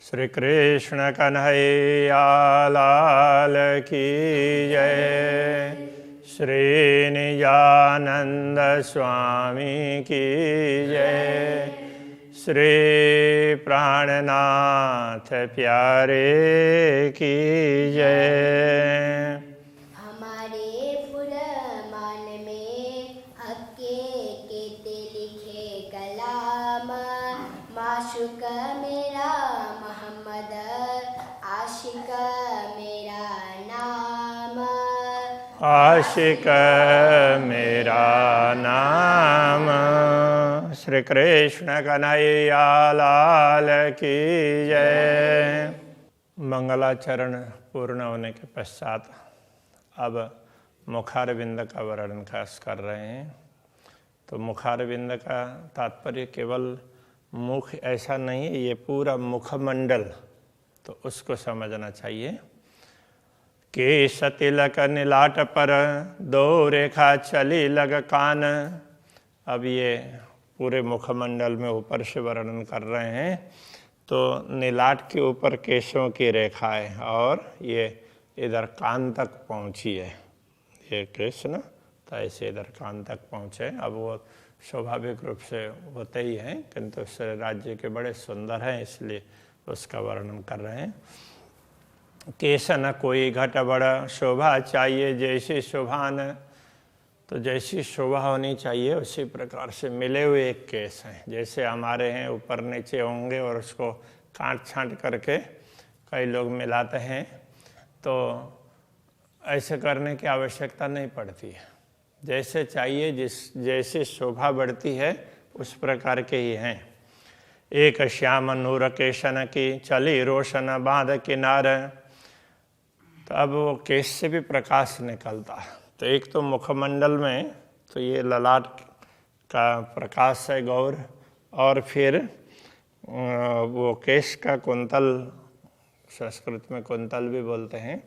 श्री कृष्ण कन्हैया लाल की जय। श्री निजानंद स्वामी की जय। श्री प्राणनाथ प्यारे की जय। हमारे पुरमान में हक्के केते लिखे कलाम, माशुक मेरा मोहम्मद, आशिक मेरा नाम। आशिक मेरा नाम। श्री कृष्ण कन्हैया लाल की जय। मंगलाचरण पूर्ण होने के पश्चात अब मुखारविंद का वर्णन खास कर रहे हैं। तो मुखारविंद का तात्पर्य केवल मुख ऐसा नहीं है, ये पूरा मुखमंडल, तो उसको समझना चाहिए। केश तिलक नीलाट पर दो रेखा चली लग कान। अब ये पूरे मुखमंडल में ऊपर से वर्णन कर रहे हैं। तो नीलाट के ऊपर केशों की रेखा है और ये इधर कान तक पहुंची है। ये कृष्ण तो ऐसे इधर कान तक पहुँचे। अब वो स्वाभाविक रूप से होते ही हैं, किंतु उस राज्य के बड़े सुंदर हैं, इसलिए उसका वर्णन कर रहे हैं। केश न कोई घट बड़ा, शोभा चाहिए जैसी शोभान। तो जैसी शोभा होनी चाहिए उसी प्रकार से मिले हुए एक केस हैं। जैसे हमारे हैं ऊपर नीचे होंगे और उसको काट छांट करके कई लोग मिलाते हैं, तो ऐसे करने की आवश्यकता नहीं पड़ती है। जैसे चाहिए, जैसे शोभा बढ़ती है उस प्रकार के ही हैं। एक श्याम नूर केशन की चली रोशन बांध किनार। तो अब वो केश से भी प्रकाश निकलता है। तो एक तो मुखमंडल में तो ये ललाट का प्रकाश है गौर, और फिर वो केश का कुंतल, संस्कृत में कुंतल भी बोलते हैं,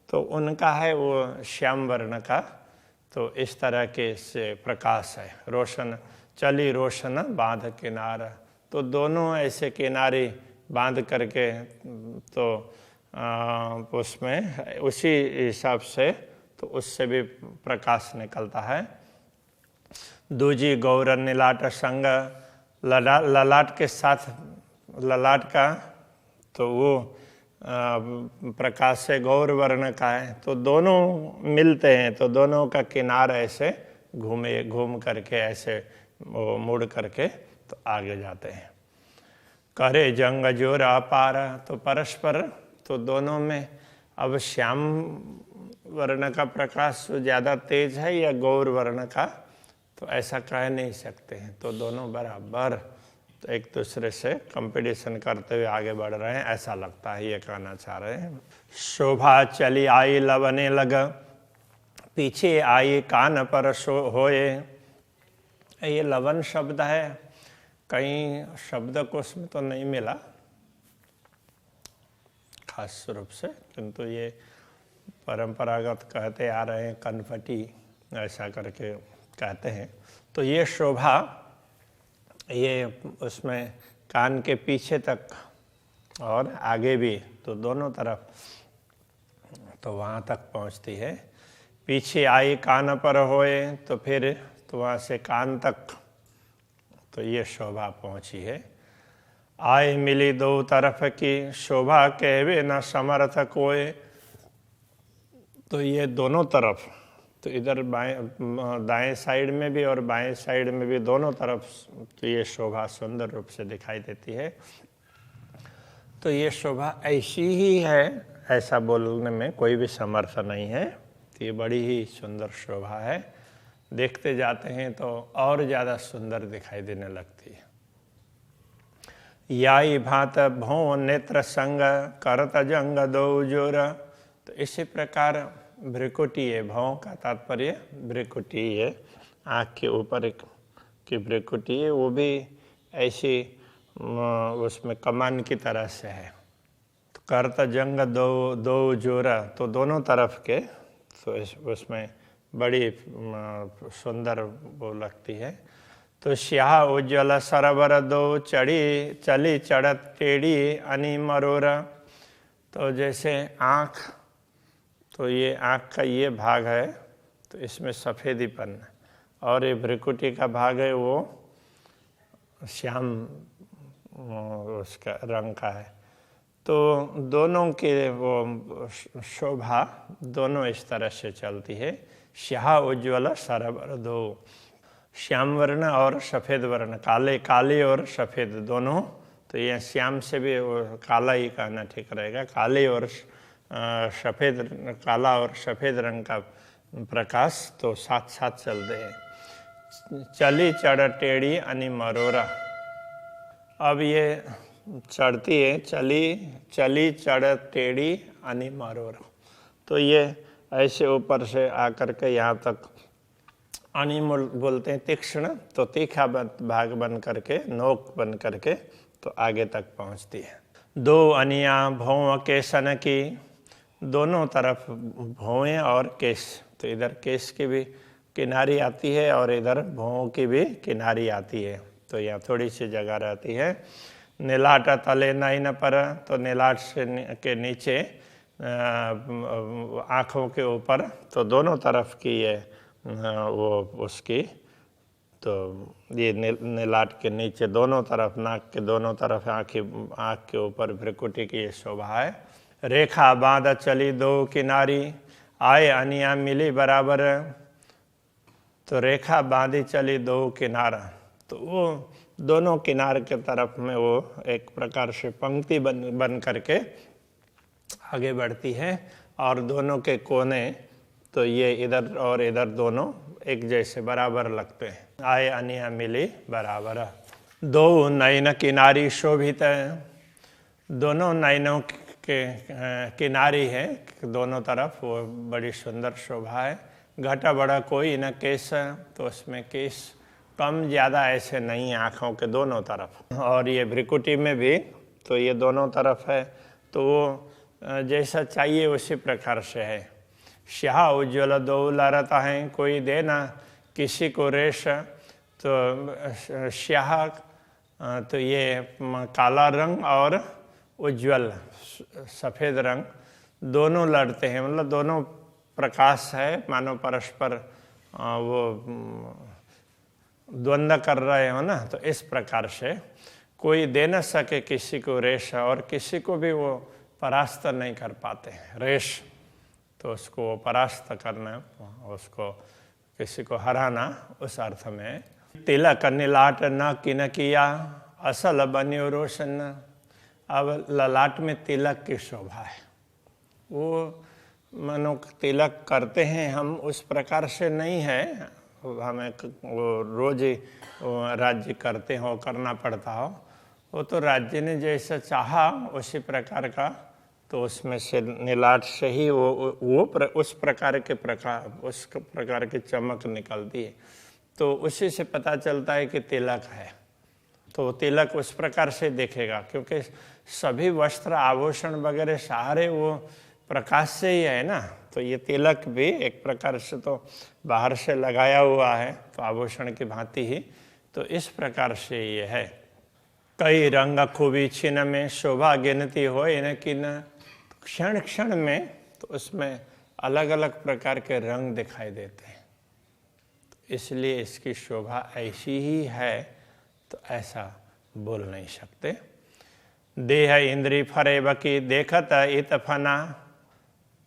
तो उनका है वो श्याम वर्ण का। तो इस तरह के से प्रकाश है। रोशन चली रोशन बांध किनारा, तो दोनों ऐसे किनारे बांध करके तो उसमें उसी हिसाब से तो उससे भी प्रकाश निकलता है। दूजी गौर नीलाट संग, ललाट के साथ ललाट का तो वो प्रकाश से गौर वर्ण का है। तो दोनों मिलते हैं, तो दोनों का किनारा ऐसे घूम करके ऐसे वो मुड़ करके तो आगे जाते हैं। करे जंग जोर अपार, तो परस्पर तो दोनों में अब श्याम वर्ण का प्रकाश ज़्यादा तेज है या गौर वर्ण का, तो ऐसा कह नहीं सकते हैं। तो दोनों बराबर तो एक दूसरे से कंपटीशन करते हुए आगे बढ़ रहे हैं, ऐसा लगता है, ये कहना चाह रहे हैं। शोभा चली आई लवने लग, पीछे आई कान पर होए। ये लवन शब्द है, कहीं शब्दकोश में तो नहीं मिला खास रूप से, किंतु ये परंपरागत कहते आ रहे हैं, कनपटी ऐसा करके कहते हैं। तो ये शोभा ये उसमें कान के पीछे तक और आगे भी, तो दोनों तरफ तो वहाँ तक पहुँचती है। पीछे आई कान पर होए, तो फिर तो वहाँ से कान तक तो ये शोभा पहुँची है। आए मिली दो तरफ की, शोभा कहवे न समर्थ कोय। तो ये दोनों तरफ, तो इधर दाएं साइड में भी और बाएं साइड में भी, दोनों तरफ तो ये शोभा सुंदर रूप से दिखाई देती है। तो ये शोभा ऐसी ही है, ऐसा बोलने में कोई भी समर्थ नहीं है। तो ये बड़ी ही सुंदर शोभा है, देखते जाते हैं तो और ज़्यादा सुंदर दिखाई देने लगती है। याई भात भौ नेत्र संग, करत जंग दो जोर। तो इसी प्रकार भ्रिकुटी है, भौं का तात्पर्य भ्रिकुटी है, आँख के ऊपर की भ्रिकुटी है, वो भी ऐसी उसमें कमान की तरह से है। तो करत जंग दो जोरा, तो दोनों तरफ के, तो उसमें बड़ी सुंदर वो लगती है। तो स्याह उज्ज्वल सरवर दो चली चढ़त टेढ़ी अनि मरोरा। तो जैसे आँख, तो ये आँख का ये भाग है तो इसमें सफ़ेदीपन, और ये भ्रिकुटी का भाग है वो श्याम उसका रंग का है। तो दोनों के वो शोभा दोनों इस तरह से चलती है। स्याह उज्ज्वल सरवर दो, श्याम वर्ण और सफ़ेद वर्ण, काले और सफ़ेद दोनों। तो ये श्याम से भी वो काला ही कहना ठीक रहेगा, काले और सफ़ेद, काला और सफ़ेद रंग का प्रकाश तो साथ साथ चलते हैं। चली चढ़ टेढ़ी अनि मरोरा। अब ये चढ़ती है, चली चढ़ टेढ़ी अनि मरोरा। तो ये ऐसे ऊपर से आकर के यहाँ तक अनि बोलते हैं तीक्ष्ण, तो तीखा भाग बन करके, नोक बन करके तो आगे तक पहुँचती है। दो अनिया भौं केसन की, दोनों तरफ भौएं और केश। तो इधर केश की भी किनारी आती है और इधर भौं की भी किनारी आती है, तो यहाँ थोड़ी सी जगह रहती है। नीलाट तले नयन पर, तो नीलाट से के नीचे आँखों के ऊपर, तो दोनों तरफ की ये वो उसकी, तो ये नीलाट के नीचे दोनों तरफ, नाक के दोनों तरफ, आँख के ऊपर भ्रिकुटी की ये शोभा है। रेखा बाँध चली दो किनारी, आए अनिया मिली बराबर। तो रेखा बाँधी चली दो किनारा, तो वो दोनों किनार के तरफ में वो एक प्रकार से पंक्ति बन करके आगे बढ़ती है, और दोनों के कोने तो ये इधर और इधर दोनों एक जैसे बराबर लगते हैं। आए अनिया मिली बराबर। दो नयन किनारी शोभित, दोनों नयनों के किनारी है दोनों तरफ, वो बड़ी सुंदर शोभा है। घटा बड़ा कोई न केस, तो उसमें केस कम ज़्यादा ऐसे नहीं है आँखों के दोनों तरफ। और ये भ्रिकुटी में भी तो ये दोनों तरफ है, तो वो जैसा चाहिए उसी प्रकार से है। स्याह उज्ज्वल दो लहरता है, कोई दे ना किसी को रेश। तो स्याह तो ये काला रंग और उज्ज्वल सफ़ेद रंग दोनों लड़ते हैं, मतलब दोनों प्रकाश है, मानो परस्पर वो द्वंद्व कर रहे हो ना। तो इस प्रकार से कोई दे न सके किसी को रेश, और किसी को भी वो परास्त नहीं कर पाते। रेश तो उसको वो परास्त करना, उसको किसी को हराना, उस अर्थ में। तिलक नीलाट न किन किया, असल बन्यो रोशन। अब ललाट में तिलक की शोभा है, वो मानो तिलक करते हैं हम उस प्रकार से नहीं है, हमें वो रोज ही राज्य करते हो, करना पड़ता हो, वो तो राज्य ने जैसा चाहा उसी प्रकार का, तो उसमें से नीलाट से ही उस प्रकार की चमक निकलती है, तो उसी से पता चलता है कि तिलक है। तो तिलक उस प्रकार से देखेगा, क्योंकि सभी वस्त्र आभूषण वगैरह सारे वो प्रकाश से ही है ना। तो ये तिलक भी एक प्रकार से तो बाहर से लगाया हुआ है, तो आभूषण की भांति ही, तो इस प्रकार से ये है। कई रंग खूबी छिन में, शोभा गिनती हो इन किन। क्षण क्षण में तो उसमें अलग अलग प्रकार के रंग दिखाई देते हैं, तो इसलिए इसकी शोभा ऐसी ही है, तो ऐसा बोल नहीं सकते। देह इंद्री फरेब की, देखत इत फना।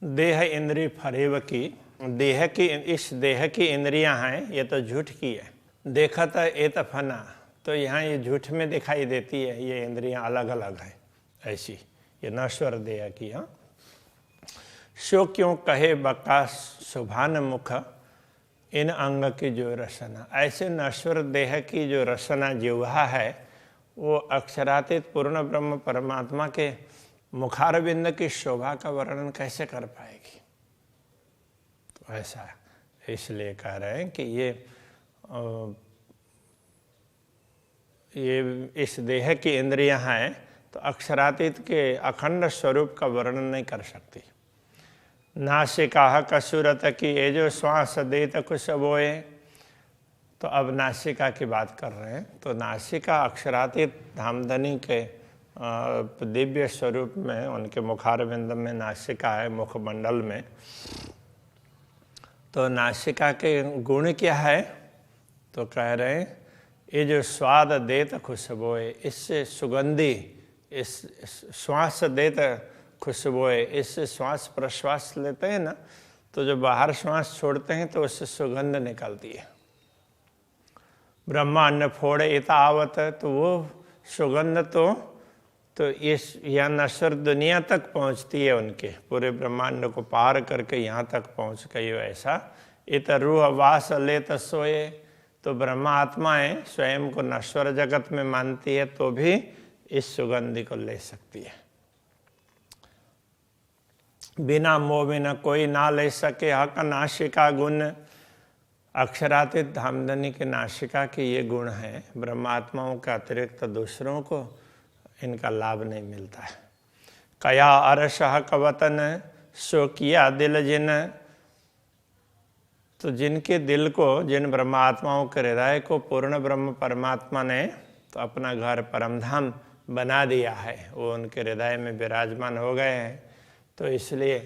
देह इंद्री फरेब की, देह की, इस देह की इंद्रियां हैं, ये तो झूठ की है। देखत इत फना, तो यहाँ ये झूठ में दिखाई देती है, ये इंद्रियां अलग अलग है ऐसी, ये नश्वर देह की। हाँ, सो क्यों कहे बका सुभान मुख, इन अंग की जो रसना। ऐसे नश्वर देह की जो रसना जिह्वा है, वो अक्षरातीत पूर्ण ब्रह्म परमात्मा के मुखारविंद की शोभा का वर्णन कैसे कर पाएगी। तो ऐसा इसलिए कह रहे हैं कि ये इस देह की इंद्रियां हैं, तो अक्षरातीत के अखंड स्वरूप का वर्णन नहीं कर सकती। नासिका कसूरत की, ये जो श्वास देत कुछ बोए, तो अब नासिका की बात कर रहे हैं। तो नासिका अक्षरातीत धामधनी के दिव्य स्वरूप में, उनके मुखारविंद में नासिका है, मुखमंडल में। तो नासिका के गुण क्या है? तो कह रहे हैं ये जो स्वाद देत खुशबोए, इससे सुगंधी, इस श्वास देत खुशबोए, इससे श्वास प्रश्वास लेते हैं ना, तो जो बाहर श्वास छोड़ते हैं तो उससे सुगंध निकलती है। ब्रह्मांड फोड़े इतावत, तो वो सुगंध तो इस यहाँ नश्वर दुनिया तक पहुँचती है, उनके पूरे ब्रह्मांड को पार करके यहाँ तक पहुँच गई। वैसा इत रूह वास लेत सोए, तो ब्रह्मा आत्माएं स्वयं को नश्वर जगत में मानती है तो भी इस सुगंधि को ले सकती है। बिना मोह बिना कोई ना ले सके हक नासिका गुण, अक्षरातीत धामधनी के नासिका के ये गुण हैं। ब्रह्मात्माओं के अतिरिक्त दूसरों को इनका लाभ नहीं मिलता है। कया अरस हक वतन, सो किया दिल जिन, तो जिनके दिल को, जिन ब्रह्मात्माओं के हृदय को पूर्ण ब्रह्म परमात्मा ने तो अपना घर परमधाम बना दिया है, वो उनके हृदय में विराजमान हो गए हैं। तो इसलिए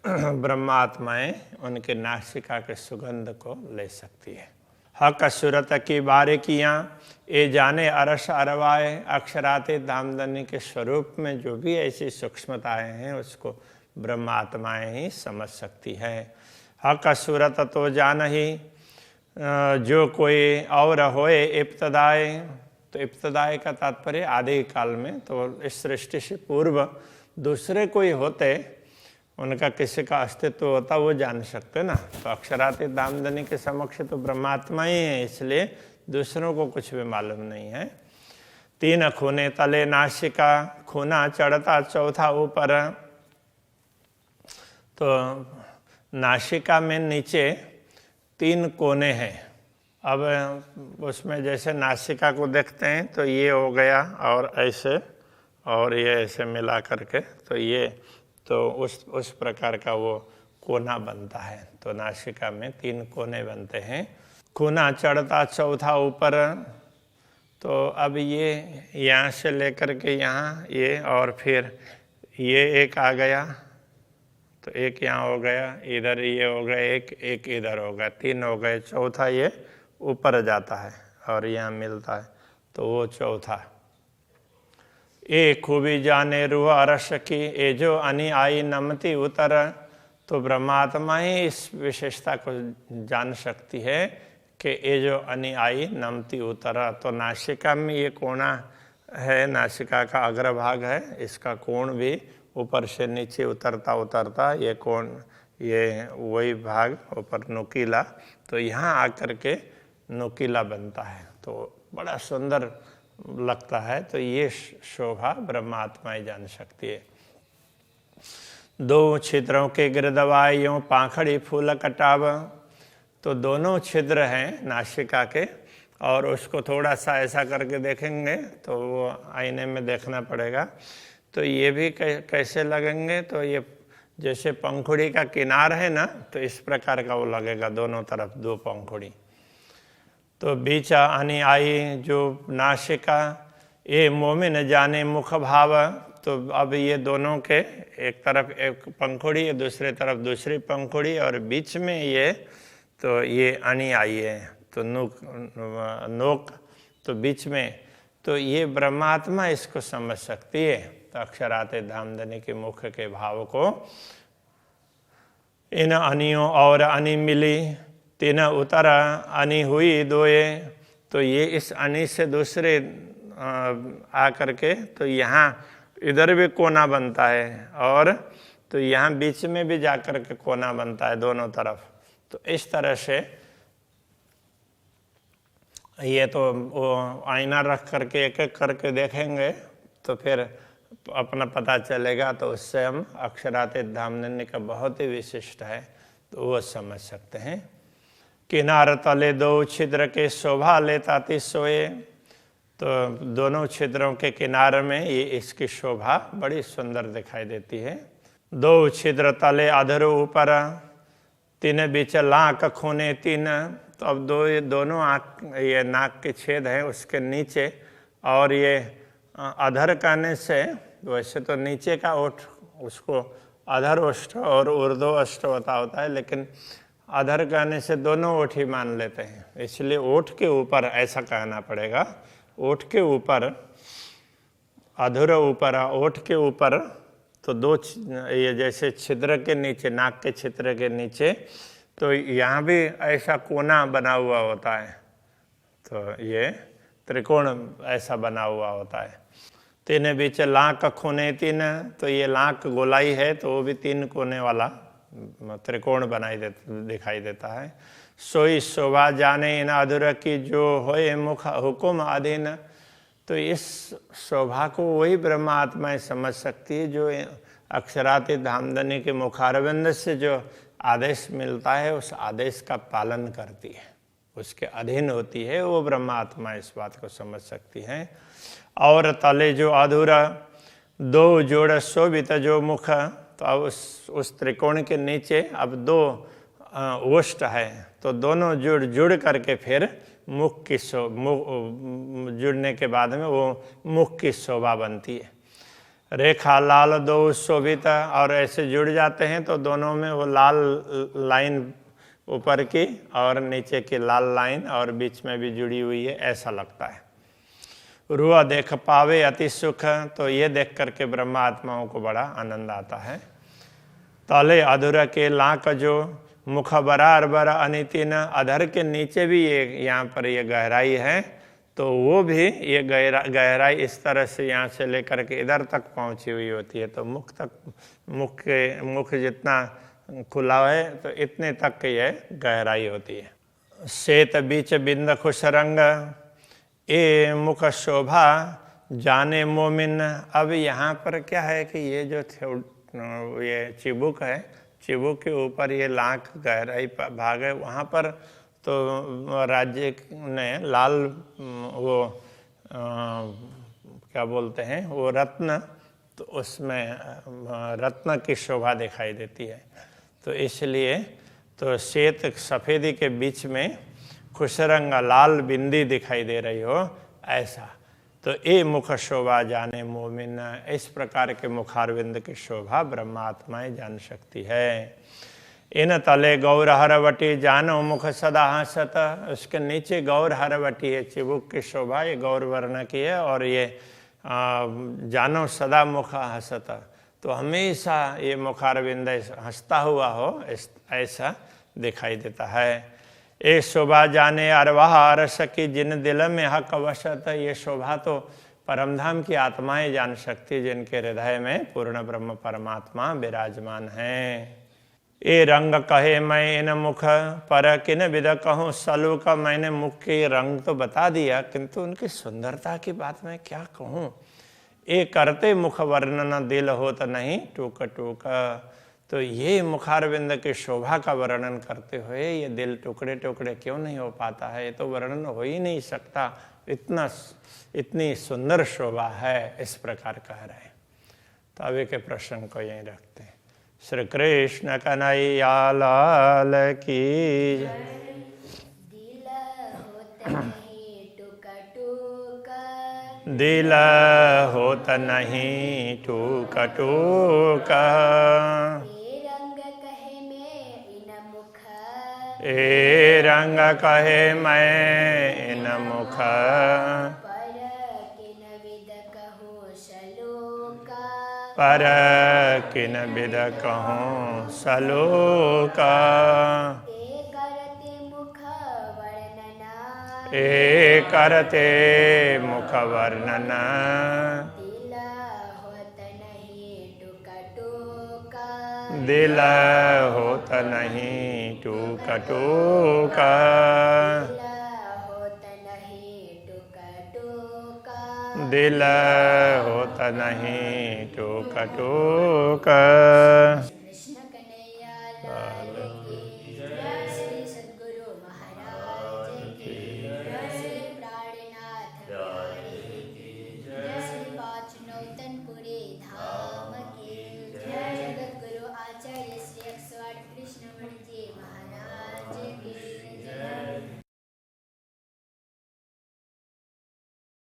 ब्रह्मात्माएं उनके नासिका के सुगंध को ले सकती है। हक सूरत की बारीकियाँ ये जाने अरस अरवाए, अक्षरातीत धामधनी के स्वरूप में जो भी ऐसी सूक्ष्मताएं हैं उसको ब्रह्मात्माएं ही समझ सकती है। हक सूरत तो जान ही जो कोई और होए इब्तदाए, तो इब्तदाए का तात्पर्य आदि काल में, तो इस सृष्टि से पूर्व दूसरे कोई होते, उनका किसी का अस्तित्व होता, वो जान सकते ना। तो अक्षरातीत धामधनी के समक्ष तो ब्रह्मात्मा ही है, इसलिए दूसरों को कुछ भी मालूम नहीं है। तीन खूने तले नासिका, खूना चढ़ता चौथा ऊपर, तो नासिका में नीचे 3 कोने हैं। अब उसमें जैसे नासिका को देखते हैं तो ये हो गया और ऐसे, और ये ऐसे मिला करके, तो ये तो उस प्रकार का वो कोना बनता है। तो नासिका में 3 कोने बनते हैं। खूना चढ़ता चौथा ऊपर, तो अब ये यहाँ से लेकर के यहाँ ये, और फिर ये एक आ गया, तो एक यहाँ हो गया, इधर ये हो गया, एक इधर हो गया, 3 हो गए। चौथा ये ऊपर जाता है और यहाँ मिलता है, तो वो चौथा। ए खूबी जाने रूह अरस की, ए जो अनि आई नमती उतर, तो ब्रह्मात्मा ही इस विशेषता को जान सकती है कि ये जो अनि आई नमती उतरा। तो नासिका में ये कोना है, नासिका का अग्रभाग है, इसका कोण भी ऊपर से नीचे उतरता उतरता ये कोण, ये वही भाग ऊपर नुकीला, तो यहाँ आकर के नुकीला बनता है, तो बड़ा सुंदर लगता है। तो ये शोभा ब्रह्मात्मा ही जान सकती है। 2 छिद्रों के गिरदवाए यूं पाखड़ी फूल कटाव, तो दोनों छिद्र हैं नासिका के, और उसको थोड़ा सा ऐसा करके देखेंगे तो वो आईने में देखना पड़ेगा। तो ये भी कैसे लगेंगे? तो ये जैसे पंखुड़ी का किनार है ना, तो इस प्रकार का वो लगेगा, दोनों तरफ 2 पंखुड़ी। तो बीच आनी आई जो नासिका, ये मोमिन जाने मुख भाव, तो अब ये दोनों के एक तरफ एक पंखुड़ी, दूसरे तरफ दूसरी पंखुड़ी, और बीच में ये, तो ये अनी आई है, तो नोक तो बीच में, तो ये ब्रह्मात्मा इसको समझ सकती है। तो अक्षरातीत धामधनी के मुख के भाव को, इन अनियों और अनी मिली, 3 उतर अनी हुई दोए, तो ये इस अनी से दूसरे आ करके, तो यहाँ इधर भी कोना बनता है, और तो यहाँ बीच में भी जाकर के कोना बनता है दोनों तरफ। तो इस तरह से ये तो वो आईना रख करके एक एक करके देखेंगे तो फिर अपना पता चलेगा, तो उससे हम अक्षरातीत धामधनी का बहुत ही विशिष्ट है तो वो समझ सकते हैं। किनार तले 2 छिद्र के शोभा लेता ती सोए, तो दोनों छिद्रों के किनारे में ये इसकी शोभा बड़ी सुंदर दिखाई देती है। 2 छिद्र तले अधर ऊपर, 3 बीच लाख खूने 3, तो अब ये दोनों आँख, ये नाक के छेद हैं उसके नीचे, और ये अधर कहने से वैसे तो नीचे का ओठ उसको अधर ओष्ठ और ऊर्ध्व ओष्ठ होता है, लेकिन अधर कहने से दोनों ओठ ही मान लेते हैं, इसलिए ओठ के ऊपर ऐसा कहना पड़ेगा। ओठ के ऊपर, अधर ऊपर, ओठ के ऊपर, तो दो ये जैसे छिद्र के नीचे, नाक के छिद्र के नीचे, तो यहाँ भी ऐसा कोना बना हुआ होता है, तो ये त्रिकोण ऐसा बना हुआ होता है। तीन बीच लाक खूने तीन, तो ये लाक गोलाई है तो वो भी 3 कोने वाला त्रिकोण दिखाई देता है। सोई शोभा जाने इन अधुर की जो होए मुख हुकुम अधीन, तो इस शोभा को वही ब्रह्म आत्माएं समझ सकती है जो अक्षरातीत धामधनी के मुखारविंद से जो आदेश मिलता है उस आदेश का पालन करती है, उसके अधीन होती है, वो ब्रह्म आत्मा इस बात को समझ सकती हैं। और तले जो अधूरा 2 जोड़ शोभित जो मुख, तो अब उस त्रिकोण के नीचे अब 2 ओष्ठ है, तो दोनों जुड़ करके फिर मुख की जुड़ने के बाद में वो मुख की शोभा बनती है। रेखा लाल 2 शोभित, और ऐसे जुड़ जाते हैं तो दोनों में वो लाल लाइन ऊपर की और नीचे की लाल लाइन और बीच में भी जुड़ी हुई है, ऐसा लगता है। रुआ देख पावे अति सुख, तो ये देख करके ब्रह्म आत्माओं को बड़ा आनंद आता है। तले अधूरा के लाक जो मुख बरार बर अनितिन, अधर के नीचे भी ये यहाँ पर ये गहराई है, तो वो भी ये गहराई इस तरह से यहाँ से लेकर के इधर तक पहुँची हुई होती है, तो मुख जितना खुला है तो इतने तक ये गहराई होती है। श्वेत बीच बिंद खुश रंग, ए मुख शोभा जाने मोमिन। अब यहाँ पर क्या है कि ये जो ये चिबुक है, चिबुक के ऊपर ये लाख गहराई भाग है, वहाँ पर तो राज्य ने लाल वो क्या बोलते हैं वो रत्न, तो उसमें रत्न की शोभा दिखाई देती है, तो इसलिए तो श्वेत सफ़ेदी के बीच में खुशरंग लाल बिंदी दिखाई दे रही हो ऐसा, तो ए मुख शोभा जाने मोमिन, इस प्रकार के मुखारविंद की शोभा ब्रह्मात्माएं जान सकती है। इन तले गौर हरवटी जानो मुख सदा हंसत, उसके नीचे गौर हरवटी है, चिबुक की शोभा ये गौर वर्ण की है, और ये जानो सदा मुख हंसत, तो हमेशा ये मुखारविंद हंसता हुआ हो ऐसा दिखाई देता है। ए शोभा जाने अरवाह अरस की जिन दिल में हक वशत, ये शोभा तो परमधाम की आत्माएं जान सकती जिनके हृदय में पूर्ण ब्रह्म परमात्मा विराजमान हैं। ए रंग कहे मैं इन मुख पर किन विद कहूँ सलू का, मैंने मुख के रंग तो बता दिया किंतु उनकी सुंदरता की बात मैं क्या कहूँ। ए करते मुख वर्णन दिल होत नहीं टूक टूक, तो ये मुखारविंद की शोभा का वर्णन करते हुए ये दिल टुकड़े टुकड़े क्यों नहीं हो पाता है, ये तो वर्णन हो ही नहीं सकता, इतनी सुंदर शोभा है, इस प्रकार कह रहे हैं। तो अभी के प्रश्न को यहीं रखते हैं। श्री कृष्ण कन्हैया लाल की दिल होत नहीं टूक टूक, ए रंग कहे मैं इन मुख पर किन विद कहूँ सलोका, ए करते मुख वर्णना दिल होत नहीं टूक टूक, दिल होत नहीं टूक टूक।